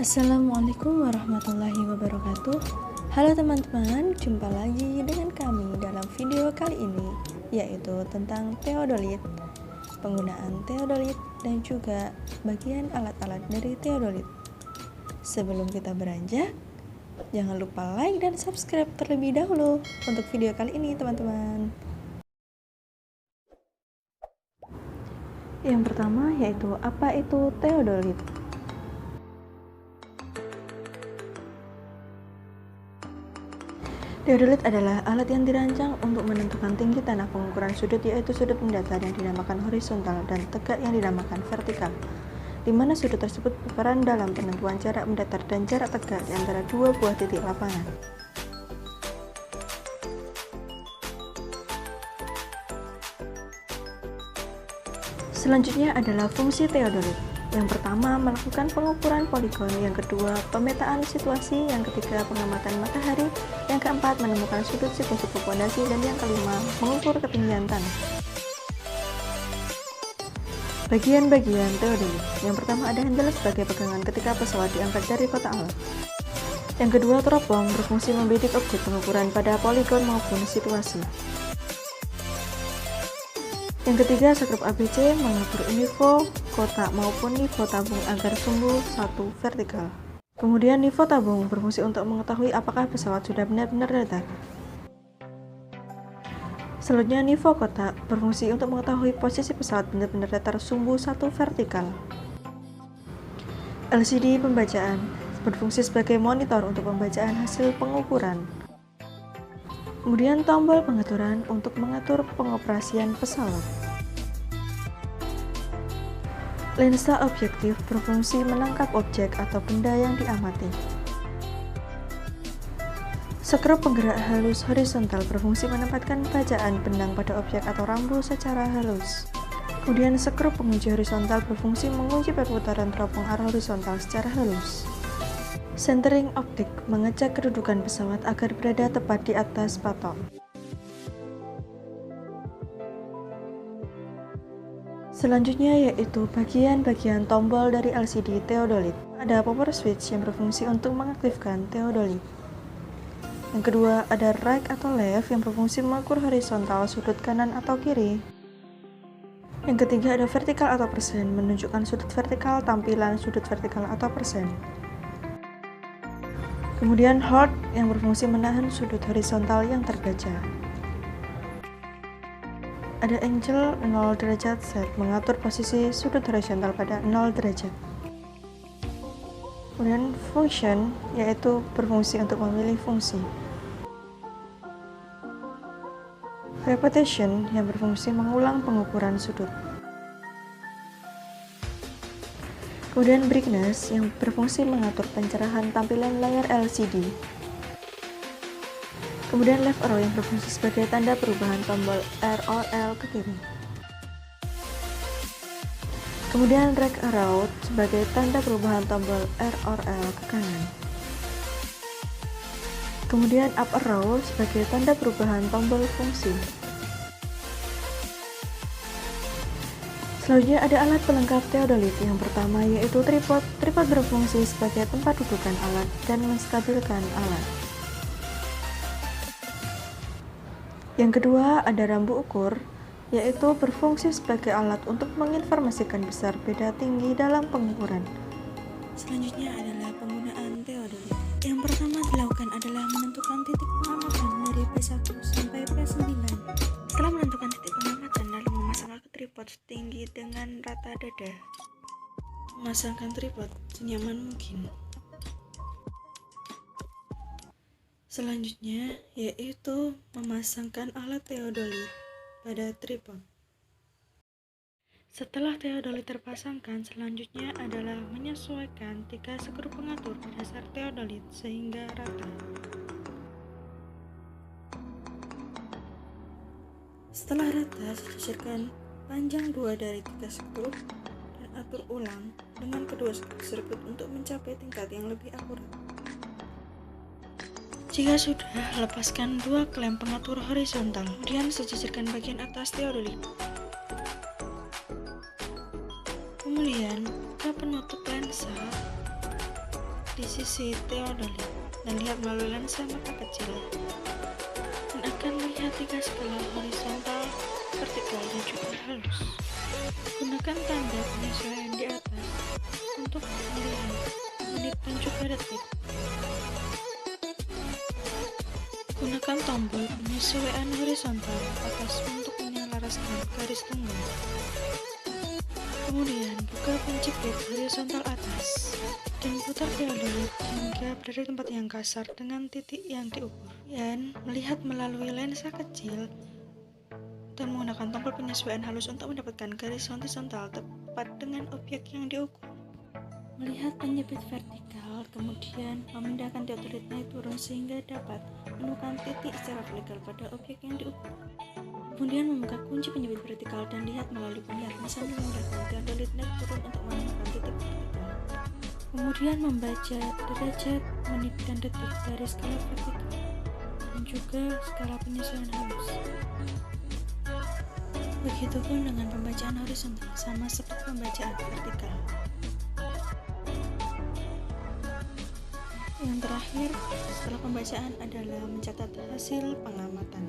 Assalamualaikum warahmatullahi wabarakatuh. Halo teman-teman, jumpa lagi dengan kami dalam video kali ini, yaitu tentang teodolit, penggunaan teodolit dan juga bagian alat-alat dari teodolit. Sebelum kita beranjak, jangan lupa like dan subscribe terlebih dahulu untuk video kali ini teman-teman. Yang pertama yaitu apa itu teodolit? Teodolit adalah alat yang dirancang untuk menentukan tinggi tanah pengukuran sudut, yaitu sudut mendatar yang dinamakan horizontal dan tegak yang dinamakan vertikal, di mana sudut tersebut berperan dalam penentuan jarak mendatar dan jarak tegak di antara dua buah titik lapangan. Selanjutnya adalah fungsi teodolit. Yang pertama, melakukan pengukuran poligon. Yang kedua, pemetaan situasi. Yang ketiga, pengamatan matahari. Yang keempat, menemukan sudut siku-siku pondasi. Dan yang kelima, mengukur ketinggian tanah. Bagian-bagian teodolit. Yang pertama ada handle sebagai pegangan ketika pesawat diangkat dari kotak alat. Yang kedua, teropong berfungsi membidik objek pengukuran pada poligon maupun situasi. Yang ketiga, sekrup ABC mengatur info kotak maupun nivou tabung agar sumbu satu vertikal. Kemudian nivou tabung berfungsi untuk mengetahui apakah pesawat sudah benar-benar datar. Selanjutnya, nivou kotak berfungsi untuk mengetahui posisi pesawat benar-benar datar sumbu satu vertikal. LCD pembacaan berfungsi sebagai monitor untuk pembacaan hasil pengukuran. Kemudian tombol pengaturan untuk mengatur pengoperasian pesawat. Lensa objektif berfungsi menangkap objek atau benda yang diamati. Sekrup penggerak halus horizontal berfungsi menempatkan bacaan benang pada objek atau rambu secara halus. Kemudian sekrup pengunci horizontal berfungsi mengunci perputaran teropong arah horizontal secara halus. Centering optik mengecek kedudukan pesawat agar berada tepat di atas patok. Selanjutnya yaitu bagian-bagian tombol dari LCD teodolit. Ada power switch yang berfungsi untuk mengaktifkan teodolit. Yang kedua ada right atau left yang berfungsi mengukur horizontal sudut kanan atau kiri. Yang ketiga ada vertikal atau persen menunjukkan sudut vertikal tampilan sudut vertikal atau persen. Kemudian hold yang berfungsi menahan sudut horizontal yang terbaca. Ada angle 0 derajat set mengatur posisi sudut horizontal pada 0 derajat. Kemudian function yaitu berfungsi untuk memilih fungsi. Repetition yang berfungsi mengulang pengukuran sudut. Kemudian brightness yang berfungsi mengatur pencerahan tampilan layar LCD. Kemudian left arrow yang berfungsi sebagai tanda perubahan tombol R or L ke kiri. Kemudian right arrow sebagai tanda perubahan tombol R or L ke kanan. Kemudian up arrow sebagai tanda perubahan tombol fungsi. Selanjutnya ada alat pelengkap teodolit. Yang pertama yaitu tripod. Tripod berfungsi sebagai tempat dudukan alat dan menstabilkan alat. Yang kedua ada rambu ukur, yaitu berfungsi sebagai alat untuk menginformasikan besar beda tinggi dalam pengukuran. Selanjutnya adalah penggunaan teodolit. Yang pertama dilakukan adalah menentukan titik pengamatan dari P1 sampai P9. Setelah menentukan titik pengamatan, lalu memasang tripod setinggi dengan rata dada. Memasangkan tripod senyaman mungkin. Selanjutnya yaitu memasangkan alat teodolit pada tripod. Setelah teodolit terpasangkan, selanjutnya adalah menyesuaikan 3 skru pengatur pada dasar teodolit sehingga rata. Setelah rata, sesuaikan panjang 2 dari 3 skru dan atur ulang dengan kedua sirkuit untuk mencapai tingkat yang lebih akurat. Jika sudah, lepaskan dua klem pengatur horizontal, kemudian sejajarkan bagian atas teodolit. Kemudian, buka penutup lensa di sisi teodolit dan lihat melalui lensa mata kecil. Dan akan melihat tiga skala horizontal, vertikal, dan juga halus. Gunakan tanda penyesuaian di atas untuk melihat menit dan juga detik. Gunakan tombol penyesuaian horizontal atas untuk menyelaraskan garis tengah. Kemudian buka penjepit horizontal atas dan putar teodolit hingga berada di tempat yang kasar dengan titik yang diukur. Dan melihat melalui lensa kecil dan menggunakan tombol penyesuaian halus untuk mendapatkan garis horizontal tepat dengan objek yang diukur. Melihat penjepit vertikal, kemudian memindahkan teodolit naik turun sehingga dapat menemukan titik secara vertikal pada objek yang diukur. Kemudian membuka kunci penjepit vertikal dan lihat melalui penglihatan sambil memindahkan teodolit naik turun untuk menemukan titik vertikal. Kemudian membaca derajat, menit, dan detik dari skala vertikal dan juga skala penyesuaian halus. Begitupun dengan pembacaan horizontal, sama seperti pembacaan vertikal. Yang terakhir setelah pembacaan adalah mencatat hasil pengamatan.